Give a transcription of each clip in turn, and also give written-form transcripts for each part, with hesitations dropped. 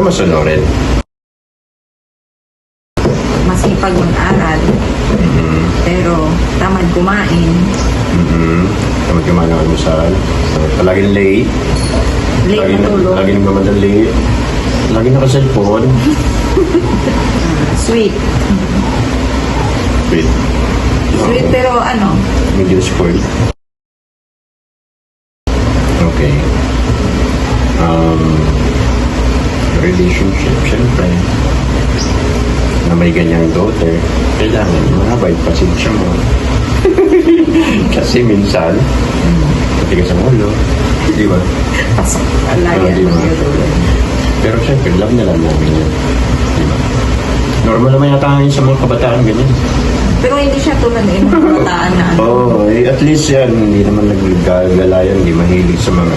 Pero masalorin. Masipag mag-aral. Pero tamad kumain. Tamad kumain ng almusal. Palaging late. Late matulog. Lagi nagmamadali. Lagi naka-cellphone. Sweet. Sweet. Sweet pero ano? Medyo spoiled. Okay. Relationship, syempre. Na may ganyang daughter, kailangan mahaba yung pasensya mo. Kasi minsan, matigas ang ulo. Di ba? Pasok. Alaya. Di ba? Pero syempre, love na lang namin yan. Di ba? Normal naman yata ngayon sa mga kabataan ganyan. Pero hindi siya tulad ng mga kabataan na ano. Oo, at least yan, hindi naman naggagala yan, hindi mahilig sa mga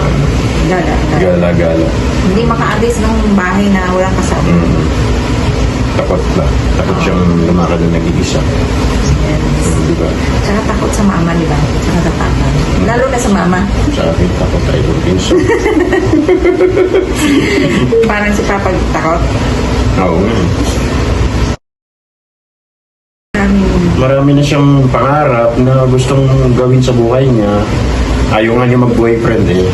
gala-gala. Hindi makaalis ng bahay na walang kasama. Takot ba? Takot siyang lumakad na nag-iisa. Yes. Diba? Tsaka takot sa mama, di ba? Tsaka sa papa. Lalo na sa mama. Sa akin, takot tayo ng pinso. Parang si papa takot. Oo nga. Marami na siyang pangarap na gustong gawin sa buhay niya. Ayaw nga niya mag-boyfriend eh.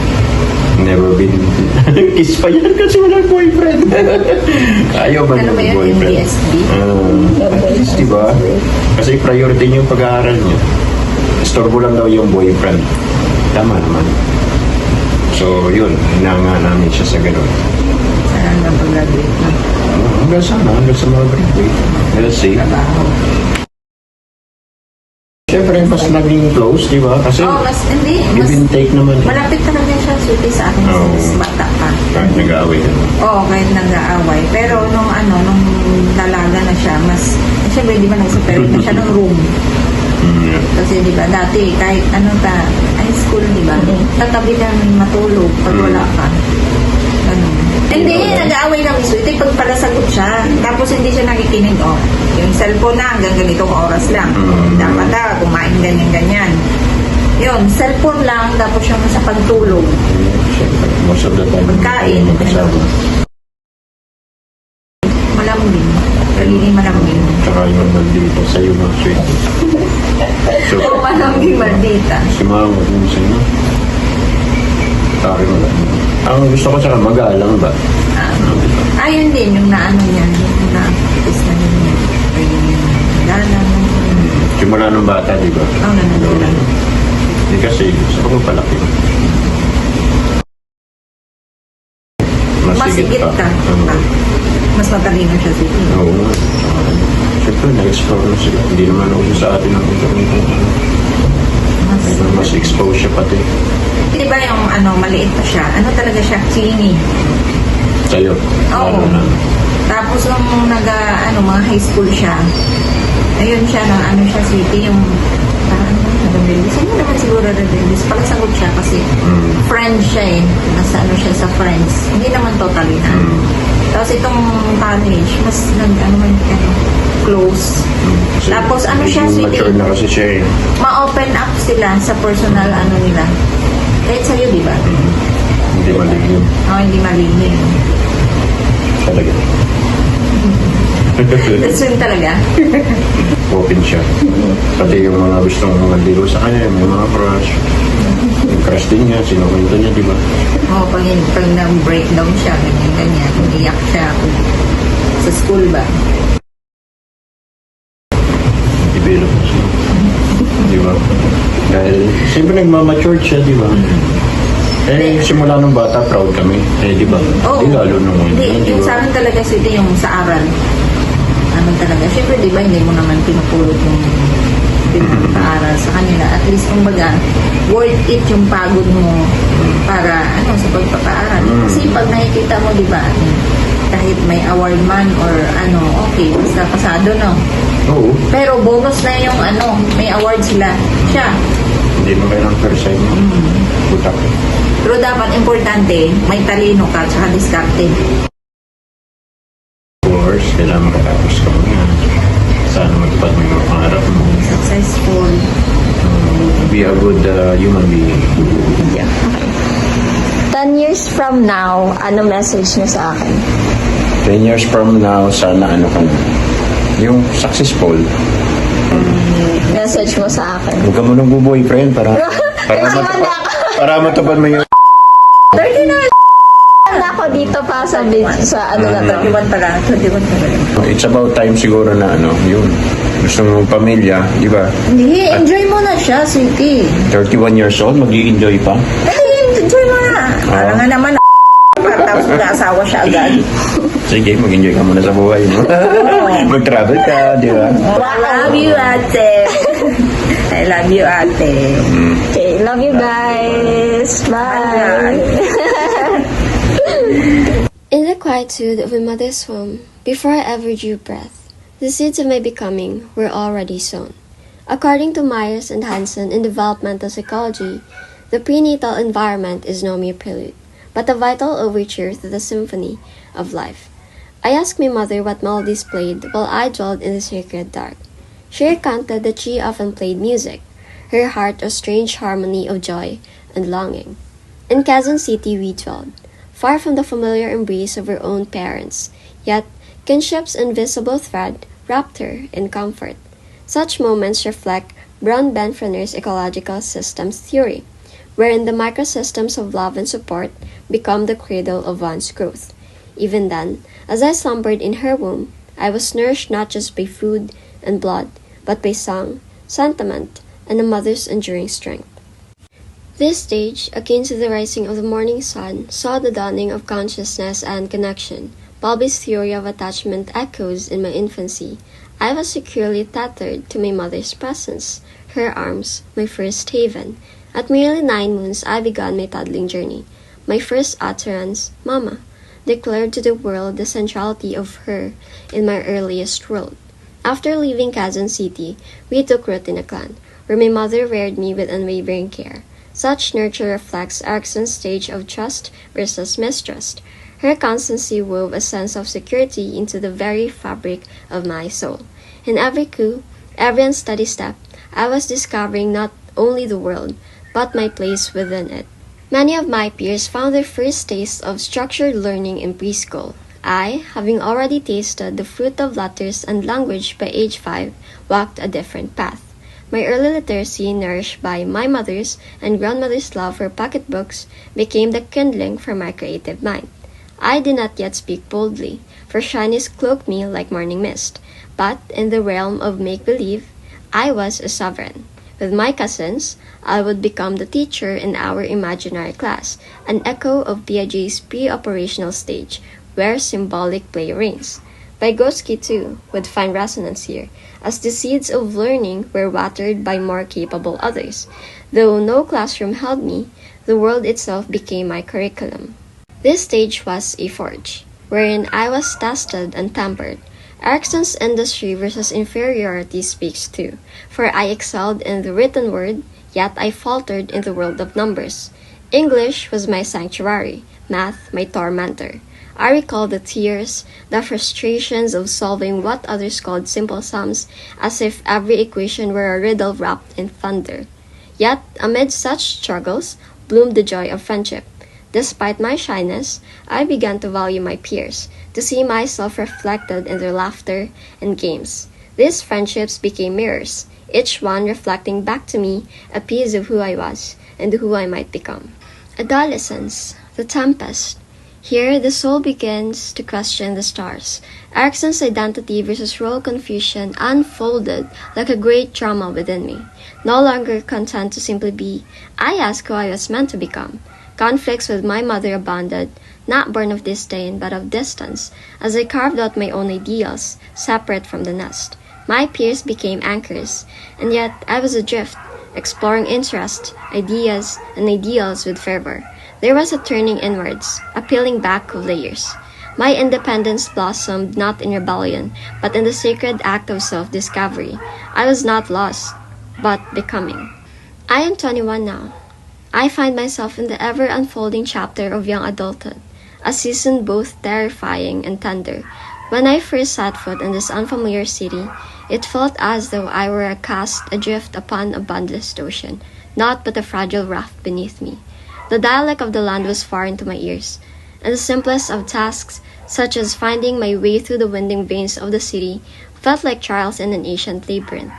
Never been. Kiss pa yan kasi walang boyfriend. Ayaw ba niya mag-boyfriend? At least, diba? Kasi priority niya yung pag-aaral niya. Istorbo lang daw yung boyfriend. Tama naman. So, yun. Hinanga namin siya sa ganun. Sana hanggang pag-graduate na. Hanggang sana. Hanggang sa mga graduate. Let's see. Siyempre, mas naging close, di ba? Kasi mas hindi. give and take naman. Malapit talaga siya suti sa akin since bata pa. Kahit nag-aaway ka naman. Oo, kahit nag-aaway. Pero nung dalaga na siya, mas, siyempre di ba nag-separate na siya ng room. Kasi di ba, dati kahit high school, di ba, tatabi namin matulog pag wala ka. Ganun. Hindi, nag-aaway lang miso. Ito pag palasagot siya, tapos hindi siya nakikinig, yung cellphone na hanggang ganitong oras lang. Dapat kumain ganyan-ganyan. Yun, cellphone lang, tapos yung sa pagtulog. Siyempre, most of the time. Pagkain. Malambing. Pagiging malambing. Tsaka yung maldita sa'yo ng sweet. So, Malambing maldita. si mama kung sa'yo. Sorry mo lang. Ang gusto ko tsaka magalang ba? Ayun din, yung naano niya, yung na-practice na niya. Galang. Simula nung bata, di ba? Oo, nananalang. Hindi kasi, gusto ko palaki. Masigit ka. Mas matalino siya siguro. Oo nga. Siyempre, na-explore na sila. Hindi naman ako sa atin ang internet. Mas exposed siya pati. Di ba yung maliit pa siya, talaga siya, clingy. Sa'yo? Oo. Tapos nung mga high school siya, ayun siya, siya, sweetie, yung parang nag-release. Ano naman siguro nag-release? Palasagot siya kasi friend siya eh. Nasa siya sa friends. Hindi naman totally na. Tapos itong college, mas close. Tapos siya, sweetie. Mature na kasi siya eh. Ma-open up sila sa personal nila. Kahit sa'yo, di ba? Hindi maligim. Oo, hindi maligim. Talaga. That's yun talaga. Open siya. Pati yung mga gustong magliro sa kanya, may mga crush. Yung crush din niya, sinukwento niya, di ba? Oo, pag na-breakdown siya, ganyan, umiyak siya. Sa school ba? Develop siya. Di ba? Dahil, siyempre nagmamature siya, di ba? Simula nung bata, proud kami. Di ba? Oo. Di lalo nung Hindi, yung sa akin talaga, sweetie, yung sa aral. Talaga. Siyempre, di ba, hindi mo naman pinupulot yung pinapaaral sa kanila. At least, kumbaga, worth it yung pagod mo para, sa pagpapaaral. Kasi pag nakikita mo, di ba, kahit may award man or okay, basta pasado, no? Oo. Pero bonus na yung may award sila. Siya. Hindi mo kailang first time mo. Butak. Pero dapat importante, may talino ka, tsaka diskarte. Of course, kailangan makatapos ka muna. Sana magpad mo yung pangarap mo. Successful. Be a good human being. Yeah. 10 years from now, ano message niyo sa akin? 10 years from now, sana ano ka na, yung successful. Message mo sa akin. Huwag ka mo nang boyfriend para matupad mo yung 30 na. Wala ako dito pa sa ano na to. 21 pa lang. 21 pa lang. It's about time siguro na ano, yun. Gusto mong pamilya, di ba? Hindi, enjoy mo na siya, City. 31 years old, mag-i-enjoy pa. Enjoy mo na. Parang nga naman, tapos mag-asawa siya agad. Sige, mag-enjoy ka muna sa buhay mo. Mag-travel ka, di ba? I love you, ate. I love you, ate. Okay, love you guys. Bye. In the quietude of a mother's womb, before I ever drew breath, the seeds of my becoming were already sown. According to Myers and Hansen in Developmental Psychology, the prenatal environment is no mere prelude, but a vital overture to the symphony of life. I asked my mother what melodies played while I dwelled in the sacred dark. She recounted that she often played music, her heart a strange harmony of joy and longing. In Quezon City we dwelled, far from the familiar embrace of her own parents, yet kinship's invisible thread wrapped her in comfort. Such moments reflect Brown Benfrener's ecological systems theory, wherein the microsystems of love and support become the cradle of one's growth. Even then, as I slumbered in her womb, I was nourished not just by food and blood, but by song, sentiment, and a mother's enduring strength. This stage, akin to the rising of the morning sun, saw the dawning of consciousness and connection. Bobby's theory of attachment echoes in my infancy. I was securely tethered to my mother's presence, her arms, my first haven. At merely 9 months, I began my toddling journey. My first utterance, Mama, declared to the world the centrality of her in my earliest world. After leaving Quezon City, we took root in a clan, where my mother reared me with unwavering care. Such nurture reflects Erickson's stage of trust versus mistrust. Her constancy wove a sense of security into the very fabric of my soul. In every coup, every unsteady step, I was discovering not only the world, but my place within it. Many of my peers found their first taste of structured learning in preschool. I, having already tasted the fruit of letters and language by age 5, walked a different path. My early literacy, nourished by my mother's and grandmother's love for pocketbooks, became the kindling for my creative mind. I did not yet speak boldly, for shyness cloaked me like morning mist, but in the realm of make-believe, I was a sovereign. With my cousins, I would become the teacher in our imaginary class, an echo of Piaget's pre-operational stage, where symbolic play reigns. Vygotsky, too, would find resonance here, as the seeds of learning were watered by more capable others. Though no classroom held me, the world itself became my curriculum. This stage was a forge, wherein I was tested and tempered. Erickson's industry versus inferiority speaks too, for I excelled in the written word, yet I faltered in the world of numbers. English was my sanctuary, math my tormentor. I recall the tears, the frustrations of solving what others called simple sums, as if every equation were a riddle wrapped in thunder. Yet, amid such struggles, bloomed the joy of friendship. Despite my shyness, I began to value my peers, to see myself reflected in their laughter and games. These friendships became mirrors, each one reflecting back to me a piece of who I was and who I might become. Adolescence, the tempest. Here, the soul begins to question the stars. Erickson's identity versus role confusion unfolded like a great drama within me. No longer content to simply be, I asked who I was meant to become. Conflicts with my mother abounded, not born of disdain but of distance, as I carved out my own ideals, separate from the nest. My peers became anchors, and yet I was adrift, exploring interests, ideas, and ideals with fervor. There was a turning inwards, a peeling back of layers. My independence blossomed not in rebellion, but in the sacred act of self-discovery. I was not lost, but becoming. I am 21 now. I find myself in the ever-unfolding chapter of young adulthood, a season both terrifying and tender. When I first set foot in this unfamiliar city, it felt as though I were cast adrift upon a boundless ocean, naught but a fragile raft beneath me. The dialect of the land was foreign to my ears, and the simplest of tasks such as finding my way through the winding veins of the city, felt like trials in an ancient labyrinth.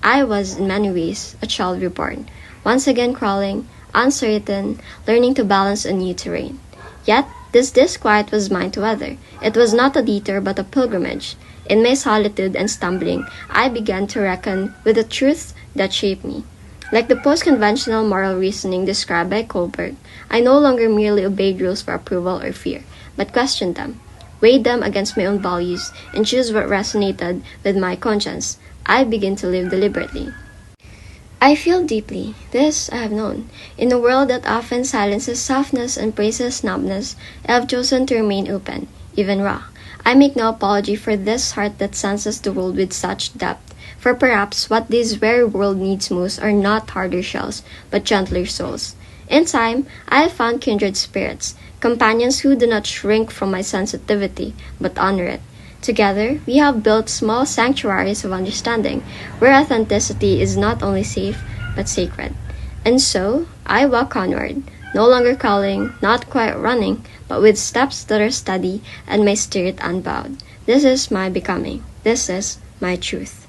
I was, in many ways, a child reborn, once again crawling, uncertain, learning to balance a new terrain. Yet, this disquiet was mine to weather. It was not a detour but a pilgrimage. In my solitude and stumbling, I began to reckon with the truths that shaped me. Like the post-conventional moral reasoning described by Kohlberg, I no longer merely obeyed rules for approval or fear, but questioned them, weighed them against my own values, and chose what resonated with my conscience. I begin to live deliberately. I feel deeply, this I have known. In a world that often silences softness and praises numbness, I have chosen to remain open, even raw. I make no apology for this heart that senses the world with such depth, for perhaps what this very world needs most are not harder shells, but gentler souls. In time, I have found kindred spirits, companions who do not shrink from my sensitivity, but honor it. Together, we have built small sanctuaries of understanding, where authenticity is not only safe, but sacred. And so, I walk onward, no longer calling, not quite running, but with steps that are steady and my spirit unbowed. This is my becoming. This is my truth.